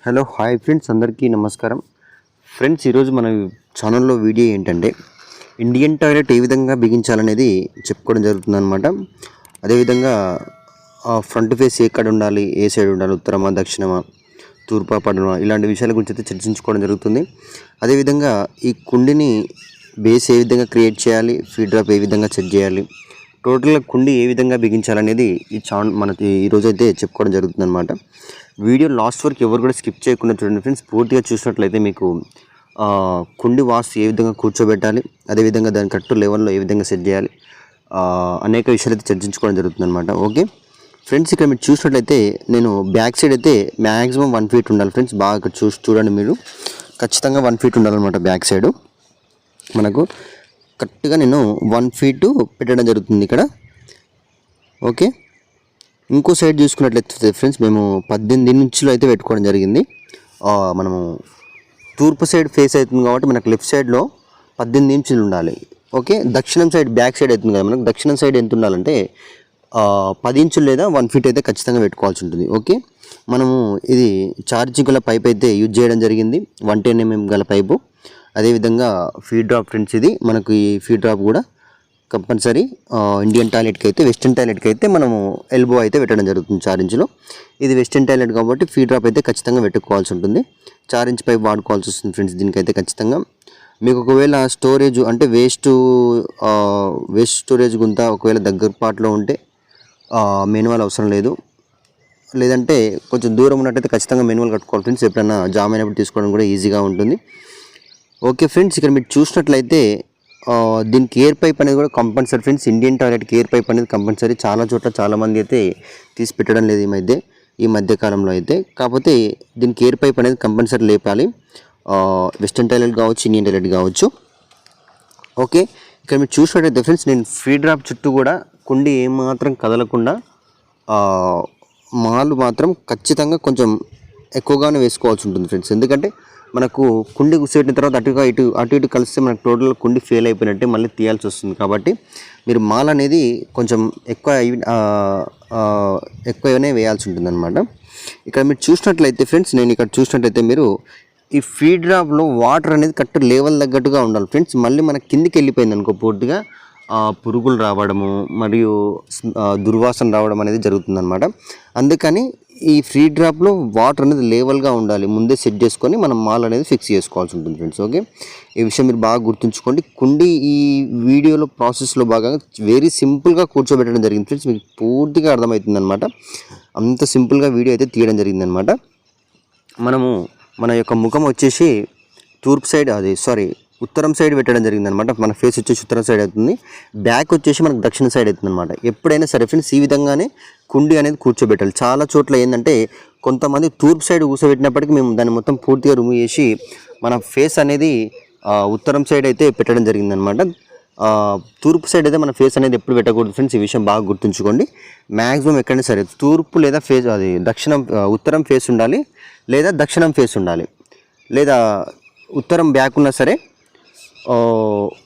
Hello hi friends, అందరికీ నమస్కారం. Friends, ఈరోజు మన ఛానల్లో వీడియో ఏంటంటే ఇండియన్ టాయిలెట్ ఏ విధంగా బిగించాలనేది చెప్పుకోవడం జరుగుతుందన్నమాట. అదేవిధంగా ఫ్రంట్ ఫేస్ ఎక్కడ ఉండాలి, ఏ సైడ్ ఉండాలి, ఉత్తరమా, దక్షిణమా, తూర్పా, పడమా, ఇలాంటి విషయాల గురించి అయితే చర్చించుకోవడం జరుగుతుంది. అదేవిధంగా ఈ కుండిని బేస్ ఏ విధంగా క్రియేట్ చేయాలి, ఫీడ్ డ్రాప్ ఏ విధంగా సెట్ చేయాలి, టోటల్గా కుండి ఏ విధంగా బిగించాలనేది మనకి ఈరోజు అయితే చెప్పుకోవడం జరుగుతుందన్నమాట. వీడియో లాస్ట్ వరకు ఎవరు కూడా స్కిప్ చేయకుండా చూడండి ఫ్రెండ్స్. పూర్తిగా చూసినట్లయితే మీకు కుండి వాస్తు ఏ విధంగా కూర్చోబెట్టాలి, అదేవిధంగా దాని కరెక్ట్ లెవెల్లో ఏ విధంగా సెట్ చేయాలి, అనేక విషయాలు అయితే చర్చించుకోవడం జరుగుతుందన్నమాట. ఓకే ఫ్రెండ్స్, ఇక్కడ మీరు చూసినట్లయితే నేను బ్యాక్ సైడ్ అయితే మ్యాక్సిమం 1 ఫీట్ ఉండాలి ఫ్రెండ్స్. బాగా ఇక్కడ చూడండి, మీరు ఖచ్చితంగా 1 ఫీట్ ఉండాలన్నమాట. బ్యాక్ సైడు మనకు కరెక్ట్గా నేను 1 ఫీటు పెట్టడం జరుగుతుంది ఇక్కడ. ఓకే, ఇంకో సైడ్ చూసుకున్నట్లయితే ఫ్రెండ్స్ మేము 18 ఇంచులు అయితే పెట్టుకోవడం జరిగింది. మనము తూర్పు సైడ్ ఫేస్ అవుతుంది కాబట్టి మనకు లెఫ్ట్ సైడ్లో 18 ఇంచులు ఉండాలి. ఓకే, దక్షిణం సైడ్ బ్యాక్ సైడ్ అవుతుంది కదా, మనకు దక్షిణం సైడ్ ఎంత ఉండాలంటే 10 ఇంచులు లేదా 1 ఫీట్ అయితే ఖచ్చితంగా పెట్టుకోవాల్సి ఉంటుంది. ఓకే, మనము ఇది 4 ఇంచ్ గల పైప్ అయితే యూజ్ చేయడం జరిగింది, 110 mm గల పైపు. అదేవిధంగా ఫీడ్ డ్రాప్ ఫ్రెండ్స్, ఇది మనకు ఈ ఫీడ్ డ్రాప్ కూడా కంపల్సరీ ఇండియన్ టాయిలెట్కి అయితే, వెస్టర్న్ టాయిలెట్కి అయితే మనము ఎల్బో అయితే పెట్టడం జరుగుతుంది 4 ఇంచులో. ఇది వెస్టర్న్ టాయిలెట్ కాబట్టి ఫీడ్ డ్రాప్ అయితే ఖచ్చితంగా పెట్టుకోవాల్సి ఉంటుంది. 4 ఇంచ్ పైప్ వాడుకోవాల్సి వస్తుంది ఫ్రెండ్స్ దీనికైతే ఖచ్చితంగా. మీకు ఒకవేళ స్టోరేజ్ అంటే వేస్ట్ స్టోరేజ్ గుంత ఒకవేళ దగ్గర పార్ట్లో ఉంటే మెనువల్ అవసరం లేదు, లేదంటే కొంచెం దూరం ఉన్నట్టయితే ఖచ్చితంగా మెనువల్ కట్టుకోవాలి ఫ్రెండ్స్. ఎప్పుడైనా జామ్ అయినప్పుడు తీసుకోవడం కూడా ఈజీగా ఉంటుంది. ఓకే ఫ్రెండ్స్, ఇక్కడ మీరు చూసినట్లయితే దీనికి ఎయిర్ పైప్ అనేది కూడా కంపల్సరీ ఫ్రెండ్స్. ఇండియన్ టాయిలెట్కి ఎయిర్ పైప్ అనేది కంపల్సరీ. చాలా చోట్ల చాలామంది అయితే తీసి పెట్టడం లేదు ఈ మధ్య కాలంలో అయితే. కాకపోతే దీనికి ఎయిర్ పైప్ అనేది కంపల్సరీ లేపాలి, వెస్టర్న్ టాయిలెట్ కావచ్చు, ఇండియన్ టాయిలెట్ కావచ్చు. ఓకే, ఇక్కడ మీరు చూసినట్టయితే ఫ్రెండ్స్ నేను ఫీడ్ డ్రాప్ చుట్టూ కూడా కుండి ఏమాత్రం కదలకుండా మాలు మాత్రం ఖచ్చితంగా కొంచెం ఎక్కువగానే వేసుకోవాల్సి ఉంటుంది ఫ్రెండ్స్. ఎందుకంటే మనకు కుండి కూర్చోబెట్టిన తర్వాత అటు ఇటు కలిస్తే మనకు టోటల్ కుండి ఫెయిల్ అయిపోయినట్టే, మళ్ళీ తీయాల్సి వస్తుంది. కాబట్టి మీరు మాల్ అనేది కొంచెం ఎక్కువనే వేయాల్సి ఉంటుంది అనమాట. ఇక్కడ మీరు చూసినట్లయితే ఫ్రెండ్స్, నేను ఇక్కడ చూసినట్లయితే మీరు ఈ ఫీడ్ డ్రాప్లో వాటర్ అనేది కరెక్ట్ లెవెల్ తగ్గట్టుగా ఉండాలి ఫ్రెండ్స్. మళ్ళీ మనకి కిందికి వెళ్ళిపోయింది అనుకో, పూర్తిగా పురుగులు రావడము మరియు దుర్వాసన రావడం అనేది జరుగుతుందన్నమాట. అందుకని ఈ ఫీడ్ డ్రాప్లో వాటర్ అనేది లెవెల్గా ఉండాలి, ముందే సెట్ చేసుకొని మనం మాల్ అనేది ఫిక్స్ చేసుకోవాల్సి ఉంటుంది ఫ్రెండ్స్. ఓకే, ఈ విషయం మీరు బాగా గుర్తుంచుకోండి. కుండి ఈ వీడియోలో ప్రాసెస్లో భాగంగా వెరీ సింపుల్గా కూర్చోబెట్టడం జరిగింది ఫ్రెండ్స్. మీకు పూర్తిగా అర్థమవుతుంది అనమాట. అంత సింపుల్గా వీడియో అయితే తీయడం జరిగిందనమాట. మనము మన యొక్క ముఖం వచ్చేసి తూర్పు సైడ్ ఉత్తరం సైడ్ పెట్టడం జరిగిందనమాట. మన ఫేస్ వచ్చేసి ఉత్తరం సైడ్ అవుతుంది, బ్యాక్ వచ్చేసి మనకు దక్షిణ సైడ్ అవుతుంది అనమాట. ఎప్పుడైనా సరే ఫ్రెండ్స్ ఈ విధంగానే కుండి అనేది కూర్చోబెట్టాలి. చాలా చోట్ల ఏంటంటే కొంతమంది తూర్పు సైడ్ కూర్చోబెట్టినప్పటికీ మేము దాన్ని మొత్తం పూర్తిగా రిమూవ్ చేసి మన ఫేస్ అనేది ఉత్తరం సైడ్ అయితే పెట్టడం జరిగిందనమాట. తూర్పు సైడ్ అయితే మన ఫేస్ అనేది ఎప్పుడు పెట్టకూడదు ఫ్రెండ్స్. ఈ విషయం బాగా గుర్తుంచుకోండి. మ్యాక్సిమం ఎక్కడైనా సరే తూర్పు లేదా ఉత్తరం ఫేస్ ఉండాలి, లేదా దక్షిణం ఫేస్ ఉండాలి, లేదా ఉత్తరం బ్యాక్ ఉన్నా సరే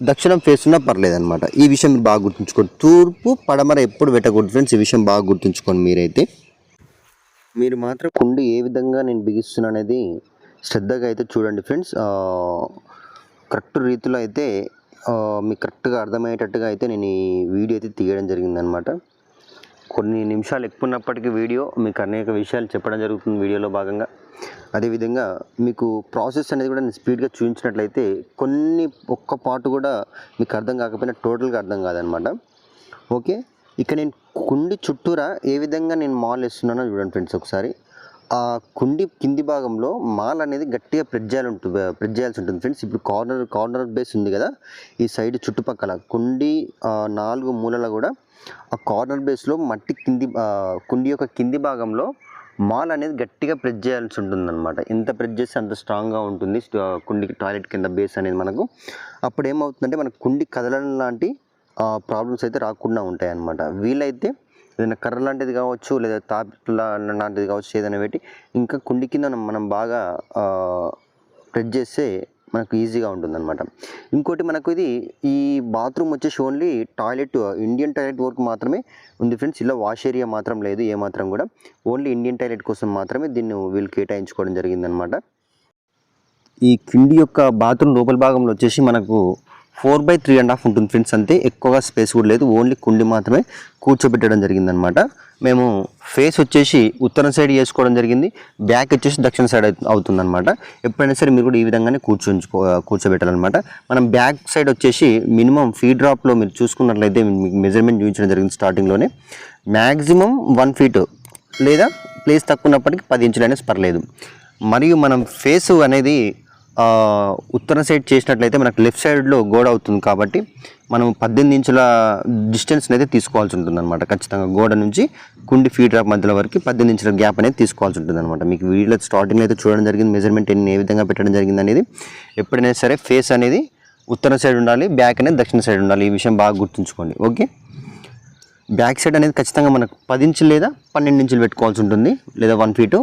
దక్షిణం ఫేస్ ఉన్నా పర్లేదు అనమాట. ఈ విషయం మీరు బాగా గుర్తుంచుకోండి. తూర్పు పడమర ఎప్పుడు పెట్టకూడదు ఫ్రెండ్స్. ఈ విషయం బాగా గుర్తుంచుకోండి. మీరు మాత్రం కుండి ఏ విధంగా నేను బిగిస్తున్నా అనేది శ్రద్ధగా అయితే చూడండి ఫ్రెండ్స్. కరెక్ట్ రీతిలో అయితే మీకు కరెక్ట్గా అర్థమయ్యేటట్టుగా అయితే నేను ఈ వీడియో అయితే తీయడం జరిగిందనమాట. కొన్ని నిమిషాలు ఎక్కువ ఉన్నప్పటికీ వీడియో మీకు అనేక విషయాలు చెప్పడం జరుగుతుంది వీడియోలో భాగంగా. అదేవిధంగా మీకు ప్రాసెస్ అనేది కూడా నేను స్పీడ్గా చూపించినట్లయితే ఒక్క పార్ట్ కూడా మీకు అర్థం కాకపోయినా టోటల్గా అర్థం కాదనమాట. ఓకే, ఇక్కడ నేను కుండి చుట్టూరా ఏ విధంగా నేను మాల్ వేస్తున్నానో చూడండి ఫ్రెండ్స్ ఒకసారి. ఆ కుండి కింది భాగంలో మాల్ అనేది గట్టిగా ప్రెస్ చేయాల్సి ఉంటుంది ఫ్రెండ్స్. ఇప్పుడు కార్నర్ బేస్ ఉంది కదా, ఈ సైడ్ చుట్టుపక్కల కుండి 4 మూలల కూడా ఆ కార్నర్ బేస్లో కుండి యొక్క కింది భాగంలో మాల్ అనేది గట్టిగా ప్రెస్ చేయాల్సి ఉంటుంది అనమాట. ఎంత ప్రెస్ చేస్తే అంత స్ట్రాంగ్గా ఉంటుంది కుండికి, టాయిలెట్ కింద బేస్ అనేది మనకు. అప్పుడు ఏమవుతుందంటే మనకు కుండి కదలడం లాంటి ప్రాబ్లమ్స్ అయితే రాకుండా ఉంటాయి అన్నమాట. వీలైతే ఏదైనా కర్ర లాంటిది కావచ్చు, లేదా తాపిట్ల లాంటిది కావచ్చు, ఏదైనా పెట్టి ఇంకా కుండి కింద మనం బాగా ప్రెస్ చేస్తే మనకు ఈజీగా ఉంటుందన్నమాట. ఇంకోటి మనకు ఇది ఈ బాత్రూమ్ వచ్చేసి ఓన్లీ టాయిలెట్ ఇండియన్ టాయిలెట్ వరకు మాత్రమే ఉంది ఫ్రెండ్స్. ఇలా వాష్ ఏరియా మాత్రం లేదు ఏ మాత్రం కూడా. ఓన్లీ ఇండియన్ టాయిలెట్ కోసం మాత్రమే దీన్ని వీళ్ళు కేటాయించుకోవడం జరిగిందనమాట. ఈ కింది యొక్క బాత్రూమ్ లోపల భాగంలో వచ్చేసి మనకు 4/3.5 ఉంటుంది ఫ్రెండ్స్. అంతే, ఎక్కువగా స్పేస్ కూడా లేదు. ఓన్లీ కుండి మాత్రమే కూర్చోబెట్టడం జరిగిందనమాట. మేము ఫేస్ వచ్చేసి ఉత్తరం సైడ్ చేసుకోవడం జరిగింది, బ్యాక్ వచ్చేసి దక్షిణ సైడ్ అవుతుందన్నమాట. ఎప్పుడైనా సరే మీరు కూడా ఈ విధంగానే కూర్చోబెట్టాలన్నమాట. మనం బ్యాక్ సైడ్ వచ్చేసి మినిమం ఫీడ్ డ్రాప్లో మీరు చూసుకున్నట్లయితే మీకు మెజర్మెంట్ చూపించడం జరిగింది స్టార్టింగ్లోనే. మ్యాక్సిమం 1 ఫీట్ లేదా ప్లేస్ తక్కువ ఉన్నప్పటికీ 10 ఇంచులు అనేది పర్లేదు. మరియు మనం ఫేస్ అనేది ఉత్తరం సైడ్ చేసినట్లయితే మనకు లెఫ్ట్ సైడ్లో గోడ అవుతుంది కాబట్టి మనం 18 ఇంచుల డిస్టెన్స్ అయితే తీసుకోవాల్సి ఉంటుంది అనమాట. ఖచ్చితంగా గోడ నుంచి కుండి ఫీడ్ డ్రాప్ మధ్యలో వరకు 18 ఇంచుల గ్యాప్ అనేది తీసుకోవాల్సి ఉంటుంది అనమాట. మీకు వీడియోలో స్టార్టింగ్లో అయితే చూడడం జరిగింది మెజర్మెంట్ ఏ విధంగా పెట్టడం జరిగింది అనేది. ఎప్పుడైనా సరే ఫేస్ అనేది ఉత్తరం సైడ్ ఉండాలి, బ్యాక్ అనేది దక్షిణ సైడ్ ఉండాలి. ఈ విషయం బాగా గుర్తుంచుకోండి. ఓకే, బ్యాక్ సైడ్ అనేది ఖచ్చితంగా మనకు 10 ఇంచులు లేదా 12 ఇంచులు పెట్టుకోవాల్సి ఉంటుంది, లేదా 1 ఫీటు.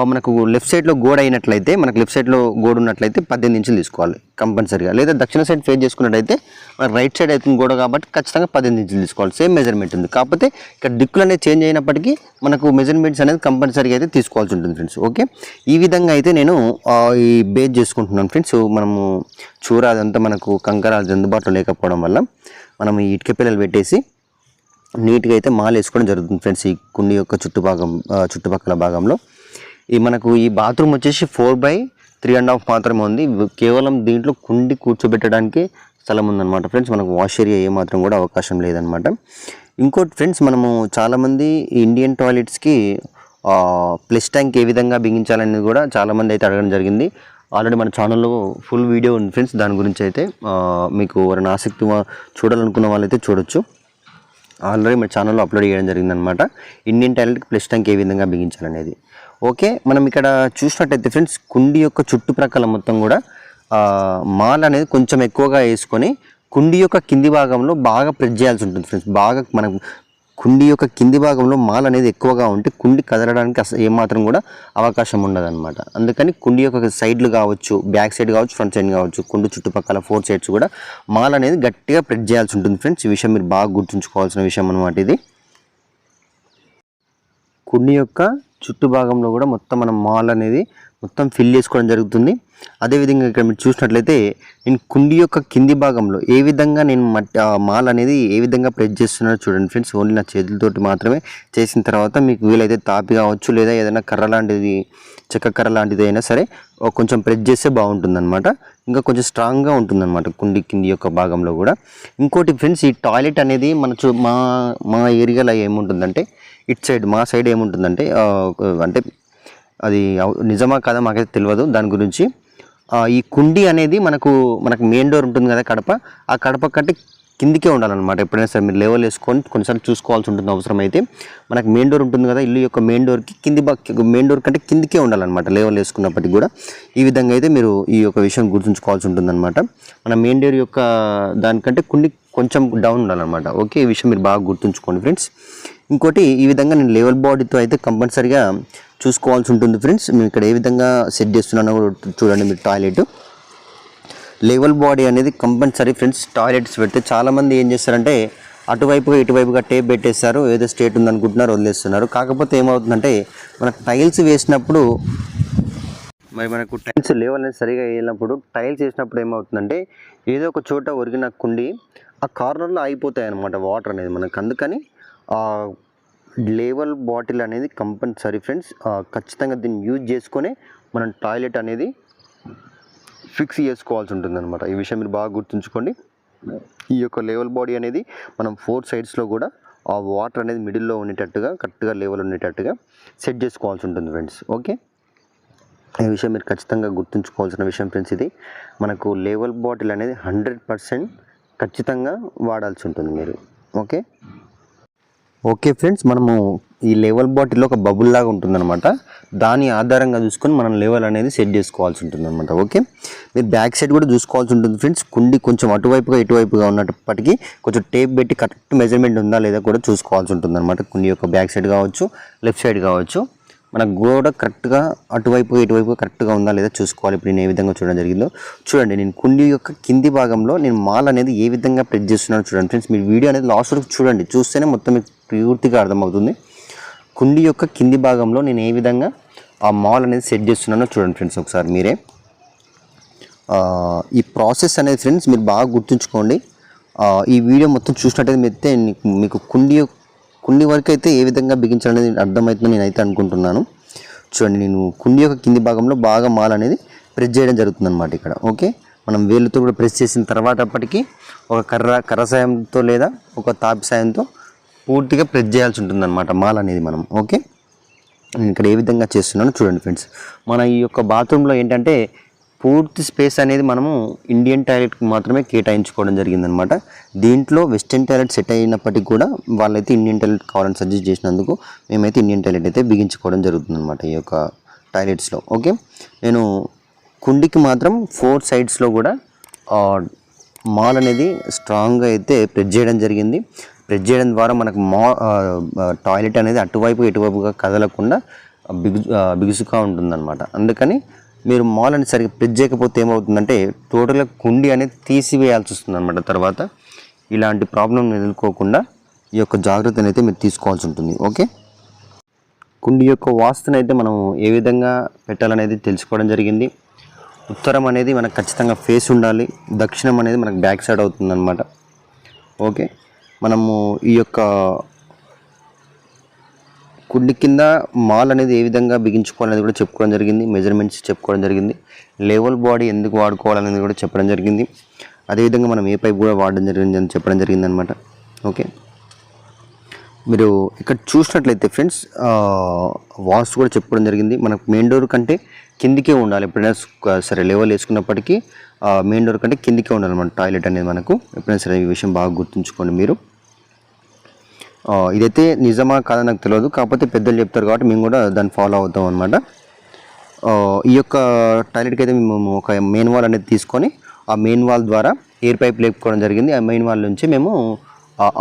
మనకు లెఫ్ట్ సైడ్లో గోడ అయినట్లయితే, మనకు లెఫ్ట్ సైడ్లో గోడ ఉన్నట్లయితే 18 ఇంచులు తీసుకోవాలి కంపల్సరీగా. లేదా దక్షిణ సైడ్ ఫేస్ చేసుకున్నట్టయితే మనకు రైట్ సైడ్ అవుతుంది గోడ కాబట్టి ఖచ్చితంగా 18 ఇంచులు తీసుకోవాలి. సేమ్ మెజర్మెంట్ ఉంది, కాకపోతే ఇక్కడ దిక్కులు అనేది చేంజ్ అయినప్పటికీ మనకు మెజర్మెంట్స్ అనేది కంపల్సరీగా అయితే తీసుకోవాల్సి ఉంటుంది ఫ్రెండ్స్. ఓకే, ఈ విధంగా అయితే నేను ఈ బేస్ చేసుకుంటున్నాను ఫ్రెండ్స్. మనము చూర అదంతా మనకు కంకర అందుబాటులో లేకపోవడం వల్ల మనం ఈ ఇటుక పిల్లలు పెట్టేసి నీట్గా అయితే మాల్ వేసుకోవడం జరుగుతుంది ఫ్రెండ్స్. ఈ కుండి యొక్క చుట్టుపక్కల భాగంలో మనకు ఈ బాత్రూమ్ వచ్చేసి 4/3.5 మాత్రమే ఉంది. కేవలం దీంట్లో కుండి కూర్చోబెట్టడానికి స్థలం ఉందన్నమాట ఫ్రెండ్స్. మనకు వాష్ ఏరియా ఏమాత్రం కూడా అవకాశం లేదనమాట. ఇంకోటి ఫ్రెండ్స్, మనము చాలామంది ఇండియన్ టాయిలెట్స్కి ప్లస్ ట్యాంక్ ఏ విధంగా బిగించాలనేది కూడా చాలామంది అయితే అడగడం జరిగింది. ఆల్రెడీ మన ఛానల్లో ఫుల్ వీడియో ఉంది ఫ్రెండ్స్. దాని గురించి అయితే మీకు ఎవరైనా ఆసక్తి చూడాలనుకున్న వాళ్ళైతే చూడొచ్చు. ఆల్రెడీ మన ఛానల్లో అప్లోడ్ చేయడం జరిగిందనమాట. ఇండియన్ టాయిలెట్కి ప్లస్ ట్యాంక్ ఏ విధంగా బిగించాలనేది. ఓకే, మనం ఇక్కడ చూసినట్టయితే ఫ్రెండ్స్ కుండి యొక్క చుట్టుప్రక్కల మొత్తం కూడా మాల్ అనేది కొంచెం ఎక్కువగా వేసుకొని కుండి యొక్క కింది భాగంలో బాగా ప్రెస్ చేయాల్సి ఉంటుంది ఫ్రెండ్స్. బాగా మనం కుండి యొక్క కింది భాగంలో మాల్ అనేది ఎక్కువగా ఉంటే కుండి కదలడానికి అసలు ఏమాత్రం కూడా అవకాశం ఉండదన్నమాట. అందుకని కుండి యొక్క సైడ్లు కావచ్చు, బ్యాక్ సైడ్ కావచ్చు, ఫ్రంట్ సైడ్ కావచ్చు, కుండి చుట్టుపక్కల 4 సైడ్స్ కూడా మాల్ అనేది గట్టిగా ప్రెస్ చేయాల్సి ఉంటుంది ఫ్రెండ్స్. ఈ విషయం మీరు బాగా గుర్తుంచుకోవాల్సిన విషయం అన్నమాట. ఇది కుండి యొక్క చుట్టు భాగంలో కూడా మొత్తం మనం మాల్ అనేది మొత్తం ఫిల్ చేసుకోవడం జరుగుతుంది. అదేవిధంగా ఇక్కడ మీరు చూసినట్లయితే నేను కుండి యొక్క కింది భాగంలో ఏ విధంగా నేను మాల్ అనేది ఏ విధంగా ప్రెస్ చేస్తున్నానో చూడండి ఫ్రెండ్స్. ఓన్లీ నా చేతులతోటి మాత్రమే చేసిన తర్వాత మీకు వీలైతే తాపి కావచ్చు, లేదా ఏదైనా కర్ర లాంటిది, చెక్క కర్ర లాంటిది అయినా సరే కొంచెం ప్రెస్ చేస్తే బాగుంటుందన్నమాట. ఇంకా కొంచెం స్ట్రాంగ్గా ఉంటుందన్నమాట కుండి కింది యొక్క భాగంలో కూడా. ఇంకోటి ఫ్రెండ్స్, ఈ టాయిలెట్ అనేది మన మా ఏరియాలో ఏముంటుందంటే, ఇటు సైడ్ మా సైడ్ ఏముంటుందంటే, అంటే అది నిజమా కాదా మాకైతే తెలియదు దాని గురించి. ఈ కుండి అనేది మనకు మెయిన్ డోర్ ఉంటుంది కదా కడప, ఆ కడప కంటే కిందికే ఉండాలన్నమాట. ఎప్పుడైనా సరే మీరు లెవెల్ వేసుకొని కొన్నిసార్లు చూసుకోవాల్సి ఉంటుంది అవసరం అయితే. మనకు మెయిన్ డోర్ ఉంటుంది కదా, ఇల్లు యొక్క మెయిన్ డోర్కి మెయిన్ డోర్ కంటే కిందికే ఉండాలన్నమాట లెవెల్ వేసుకున్నప్పటికీ కూడా. ఈ విధంగా అయితే మీరు ఈ యొక్క విషయం గుర్తుంచుకోవాల్సి ఉంటుందన్నమాట. మన మెయిన్ డోర్ యొక్క దానికంటే కుండి కొంచెం డౌన్ ఉండాలన్నమాట. ఓకే, ఈ విషయం మీరు బాగా గుర్తుంచుకోండి ఫ్రెండ్స్. ఇంకోటి, ఈ విధంగా నేను లెవెల్ బాడీతో అయితే కంపల్సరీగా చూసుకోవాల్సి ఉంటుంది ఫ్రెండ్స్. నేను ఇక్కడ ఏ విధంగా సెట్ చేస్తున్నానో చూడండి. మీరు టాయిలెట్ లెవెల్ బాడీ అనేది కంపల్సరీ ఫ్రెండ్స్. టాయిలెట్స్ పెడితే చాలామంది ఏం చేస్తారంటే అటువైపుగా ఇటువైపుగా టేప్ పెట్టేస్తారు, ఏదో స్ట్రేట్ ఉందనుకుంటున్నారు, వదిలేస్తున్నారు. కాకపోతే ఏమవుతుందంటే మనకు టైల్స్ వేసినప్పుడు, మరి మనకు టైల్స్ లెవెల్ అనేది సరిగా వేసినప్పుడు, టైల్స్ వేసినప్పుడు ఏమవుతుందంటే ఏదో ఒక చోట ఒరిగిన కుండి ఆ కార్నర్లో ఆగిపోతాయి అన్నమాట వాటర్ అనేది మనకు. అందుకని లేవల్ బాటిల్ అనేది కంపల్సరీ ఫ్రెండ్స్. ఖచ్చితంగా దీన్ని యూజ్ చేసుకొని మనం టాయిలెట్ అనేది ఫిక్స్ చేసుకోవాల్సి ఉంటుంది అనమాట. ఈ విషయం మీరు బాగా గుర్తుంచుకోండి. ఈ యొక్క లేవల్ బాడీ అనేది మనం 4 సైడ్స్లో కూడా ఆ వాటర్ అనేది మిడిల్లో ఉండేటట్టుగా, కరెక్ట్గా లెవెల్ ఉండేటట్టుగా సెట్ చేసుకోవాల్సి ఉంటుంది ఫ్రెండ్స్. ఓకే, ఈ విషయం మీరు ఖచ్చితంగా గుర్తుంచుకోవాల్సిన విషయం ఫ్రెండ్స్. ఇది మనకు లేవల్ బాటిల్ అనేది 100% ఖచ్చితంగా వాడాల్సి ఉంటుంది మీరు. ఓకే ఫ్రెండ్స్, మనము ఈ లెవెల్ బాటిల్లో ఒక బబుల్ లాగా ఉంటుందన్నమాట. దాని ఆధారంగా చూసుకొని మనం లెవెల్ అనేది సెట్ చేసుకోవాల్సి ఉంటుంది అనమాట. ఓకే, మీరు బ్యాక్ సైడ్ కూడా చూసుకోవాల్సి ఉంటుంది ఫ్రెండ్స్. కుండి కొంచెం అటువైపుగా ఇటువైపుగా ఉన్నప్పటికీ కొంచెం టేప్ పెట్టి కరెక్ట్ మెజర్మెంట్ ఉందా లేదా కూడా చూసుకోవాల్సి ఉంటుంది అనమాట. కుండి యొక్క బ్యాక్ సైడ్ కావచ్చు, లెఫ్ట్ సైడ్ కావచ్చు. మన గోడ కరెక్ట్గా అటువైపు ఇటువైపు కరెక్ట్గా ఉందా లేదా చూసుకోవాలి. ఇప్పుడు నేను ఏ విధంగా చూడడం జరిగిందో చూడండి. నేను కుండీ యొక్క కింది భాగంలో నేను మాల్ అనేది ఏ విధంగా ప్రెస్ చేస్తున్నానో చూడండి ఫ్రెండ్స్. మీరు వీడియో అనేది లాస్ట్ వరకు చూడండి, చూస్తేనే మొత్తం మీకు పూర్తిగా అర్థమవుతుంది. కుండీ యొక్క కింది భాగంలో నేను ఏ విధంగా ఆ మాల్ అనేది సెట్ చేస్తున్నానో చూడండి ఫ్రెండ్స్. ఒకసారి మీరే ఈ ప్రాసెస్ అనేది ఫ్రెండ్స్ మీరు బాగా గుర్తుంచుకోండి. ఈ వీడియో మొత్తం చూసినట్టయితే మీకు కుండీ వరకు అయితే ఏ విధంగా బిగించాలనేది అర్థమవుతుందని నేనైతే అనుకుంటున్నాను. చూడండి, నేను కుండీ యొక్క కింది భాగంలో బాగా మాల్ అనేది ప్రెస్ చేయడం జరుగుతుంది అనమాట ఇక్కడ. ఓకే, మనం వేళ్ళతో కూడా ప్రెస్ చేసిన తర్వాత అప్పటికి ఒక కర్ర సాయంతో లేదా ఒక తాపి సాయంతో పూర్తిగా ప్రెస్ చేయాల్సి ఉంటుంది అనమాట మాల్ అనేది మనం. ఓకే, నేను ఇక్కడ ఏ విధంగా చేస్తున్నానో చూడండి ఫ్రెండ్స్. మన ఈ యొక్క బాత్రూంలో ఏంటంటే పూర్తి స్పేస్ అనేది మనము ఇండియన్ టాయిలెట్కి మాత్రమే కేటాయించుకోవడం జరిగిందనమాట. దీంట్లో వెస్టర్న్ టాయిలెట్ సెట్ అయినప్పటికీ కూడా వాళ్ళైతే ఇండియన్ టాయిలెట్ కావాలని సజెస్ట్ చేసినందుకు మేమైతే ఇండియన్ టాయిలెట్ అయితే బిగించుకోవడం జరుగుతుందన్నమాట ఈ యొక్క టాయిలెట్స్లో. ఓకే, నేను కుండికి మాత్రం 4 సైడ్స్లో కూడా మాల్ అనేది స్ట్రాంగ్గా అయితే ప్రెస్ చేయడం జరిగింది. ప్రెస్ చేయడం ద్వారా మనకు టాయిలెట్ అనేది అటువైపు ఇటువైపుగా కదలకుండా బిగుసుగా ఉంటుందన్నమాట. అందుకని మీరు మాల్ అనేది సరిగ్గా ప్రెస్ చేయకపోతే ఏమవుతుందంటే టోటల్గా కుండీ అనేది తీసివేయాల్సి వస్తుంది అనమాట. తర్వాత ఇలాంటి ప్రాబ్లం ఎదుర్కోకుండా ఈ యొక్క జాగ్రత్తను అయితే మీరు తీసుకోవాల్సి ఉంటుంది. ఓకే, కుండీ యొక్క వాస్తుని అయితే మనం ఏ విధంగా పెట్టాలనేది తెలుసుకోవడం జరిగింది. ఉత్తరం అనేది మనకు ఖచ్చితంగా ఫేస్ ఉండాలి, దక్షిణం అనేది మనకు బ్యాక్ సైడ్ అవుతుందన్నమాట. ఓకే, మనము ఈ యొక్క కుండి కింద మాల్ అనేది ఏ విధంగా బిగించుకోవాలనేది కూడా చెప్పుకోవడం జరిగింది. మెజర్మెంట్స్ చెప్పుకోవడం జరిగింది. లెవెల్ బాడీ ఎందుకు వాడుకోవాలనేది కూడా చెప్పడం జరిగింది. అదేవిధంగా మనం ఏ పైప్ కూడా వాడడం జరిగింది అని చెప్పడం జరిగింది అనమాట. ఓకే, మీరు ఇక్కడ చూసినట్లయితే ఫ్రెండ్స్ వాల్స్ కూడా చెప్పుకోవడం జరిగింది. మనకు మెయిన్ డోర్ కంటే కిందికే ఉండాలి. ఎప్పుడైనా సరే లెవెల్ వేసుకున్నప్పటికీ మెయిన్ డోర్ కంటే కిందికే ఉండాలి మన టాయిలెట్ అనేది మనకు. ఎప్పుడైనా సరే ఈ విషయం బాగా గుర్తుంచుకోండి మీరు. ఇదైతే నిజమా కాదా నాకు తెలియదు, కాకపోతే పెద్దలు చెప్తారు కాబట్టి మేము కూడా దాన్ని ఫాలో అవుతాం అనమాట. ఈ యొక్క టాయిలెట్కి అయితే మేము ఒక మెయిన్ వాల్ అనేది తీసుకొని ఆ మెయిన్ వాల్ ద్వారా ఎయిర్ పైప్ లేపుకోవడం జరిగింది. ఆ మెయిన్ వాల్ నుంచి మేము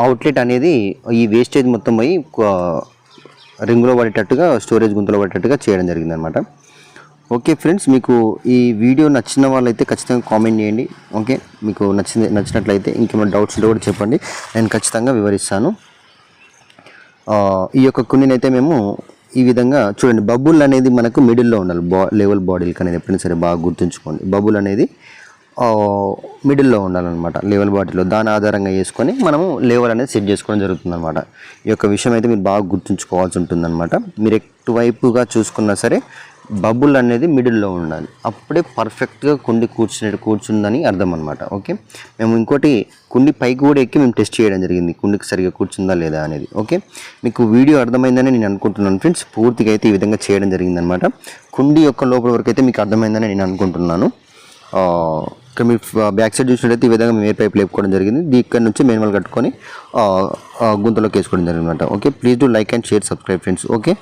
అవుట్లెట్ అనేది ఈ వేస్టేజ్ మొత్తం పోయి రింగులో పడేటట్టుగా స్టోరేజ్ గుంతలో పడేటట్టుగా చేయడం జరిగింది అనమాట. ఓకే ఫ్రెండ్స్, మీకు ఈ వీడియో నచ్చిన వాళ్ళైతే ఖచ్చితంగా కామెంట్ చేయండి. ఓకే, మీకు నచ్చినట్లయితే ఇంకేమైనా డౌట్స్ ఉంటే కూడా చెప్పండి, నేను ఖచ్చితంగా వివరిస్తాను. ఈ యొక్క కుండీని అయితే మేము ఈ విధంగా చూడండి. బబుల్ అనేది మనకు మిడిల్లో ఉండాలి లెవెల్ బాడీలకి అనేది ఎప్పుడైనా సరే బాగా గుర్తుంచుకోండి. బబుల్ అనేది మిడిల్లో ఉండాలన్నమాట లెవెల్ బాడీలో. దాని ఆధారంగా చేసుకొని మనము లెవెల్ అనేది సెట్ చేసుకోవడం జరుగుతుంది అనమాట. ఈ యొక్క విషయం అయితే మీరు బాగా గుర్తుంచుకోవాల్సి ఉంటుందన్నమాట. మీరు ఎటువైపుగా చూసుకున్నా సరే బబుల్ అనేది మిడిల్లో ఉండాలి, అప్పుడే పర్ఫెక్ట్గా కుండి కూర్చుందని అర్థం అనమాట. ఓకే, మేము ఇంకోటి కుండి పైకి కూడా ఎక్కి మేము టెస్ట్ చేయడం జరిగింది కుండికి సరిగ్గా కూర్చుందా లేదా అనేది. ఓకే, మీకు వీడియో అర్థమైందని నేను అనుకుంటున్నాను ఫ్రెండ్స్. పూర్తిగా అయితే ఈ విధంగా చేయడం జరిగిందనమాట. కుండి యొక్క లోపల వరకు అయితే మీకు అర్థమైందని నేను అనుకుంటున్నాను. ఇక్కడ మీరు బ్యాక్ సైడ్ చూసినట్టయితే ఈ విధంగా మేము పైప్ లేపుకోవడం జరిగింది. ఇక్కడ నుంచి మెయిన్ వాల్ కట్టుకొని గుంతలోకి వేసుకోవడం జరిగింది అనమాట. Okay, please do like and share, subscribe friends. Okay.